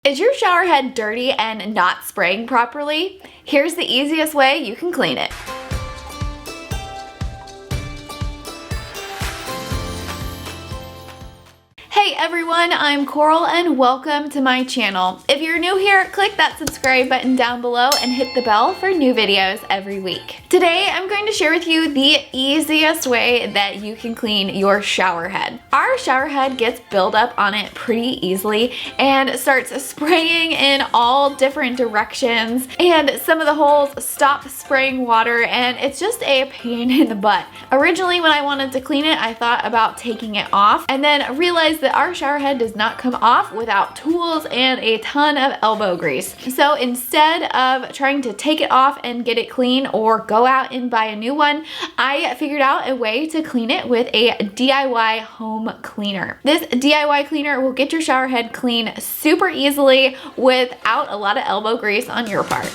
Is your shower head dirty and not spraying properly? Here's the easiest way you can clean it. Hey everyone, I'm Coral and welcome to my channel. If you're new here, click that subscribe button down below and hit the bell for new videos every week. Today, I'm going to share with you the easiest way that you can clean your shower head. Our shower head gets buildup on it pretty easily and starts spraying in all different directions, and some of the holes stop spraying water, and it's just a pain in the butt. Originally, when I wanted to clean it, I thought about taking it off and then realized that our shower head does not come off without tools and a ton of elbow grease. So instead of trying to take it off and get it clean or go out and buy a new one, I figured out a way to clean it with a DIY home cleaner. This DIY cleaner will get your shower head clean super easily without a lot of elbow grease on your part.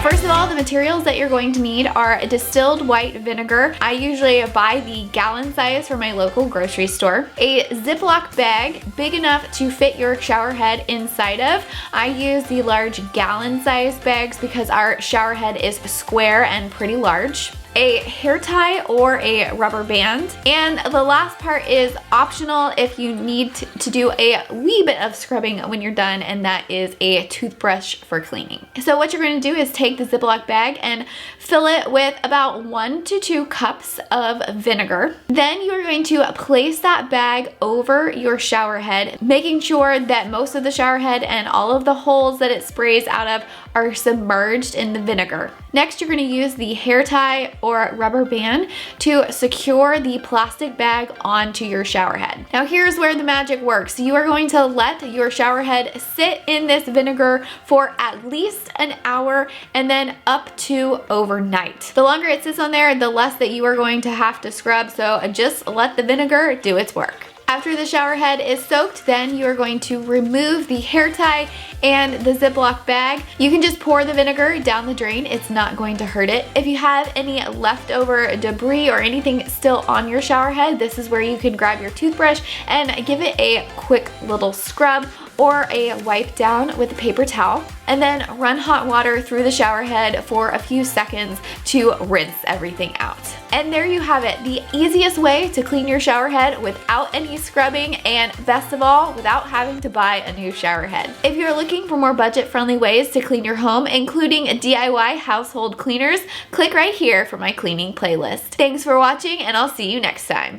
First of all, the materials that you're going to need are distilled white vinegar. I usually buy the gallon size from my local grocery store. A Ziploc bag big enough to fit your shower head inside of. I use the large gallon size bags because our shower head is square and pretty large. A hair tie or a rubber band. And the last part is optional if you need to do a wee bit of scrubbing when you're done, and that is a toothbrush for cleaning. So what you're going to do is take the Ziploc bag and fill it with about 1 to 2 cups of vinegar. Then you are going to place that bag over your shower head, making sure that most of the shower head and all of the holes that it sprays out of are submerged in the vinegar. Next, you're going to use the hair tie or rubber band to secure the plastic bag onto your shower head. Now here's where the magic works. You are going to let your shower head sit in this vinegar for at least an hour and then up to overnight. The longer it sits on there, the less that you are going to have to scrub, so just let the vinegar do its work. After the shower head is soaked, then you are going to remove the hair tie and the Ziploc bag. You can just pour the vinegar down the drain. It's not going to hurt it. If you have any leftover debris or anything still on your shower head, this is where you can grab your toothbrush and give it a quick little scrub or a wipe down with a paper towel, and then run hot water through the shower head for a few seconds to rinse everything out. And there you have it, the easiest way to clean your shower head without any scrubbing, and best of all, without having to buy a new shower head. If you're looking for more budget-friendly ways to clean your home, including DIY household cleaners, click right here for my cleaning playlist. Thanks for watching, and I'll see you next time.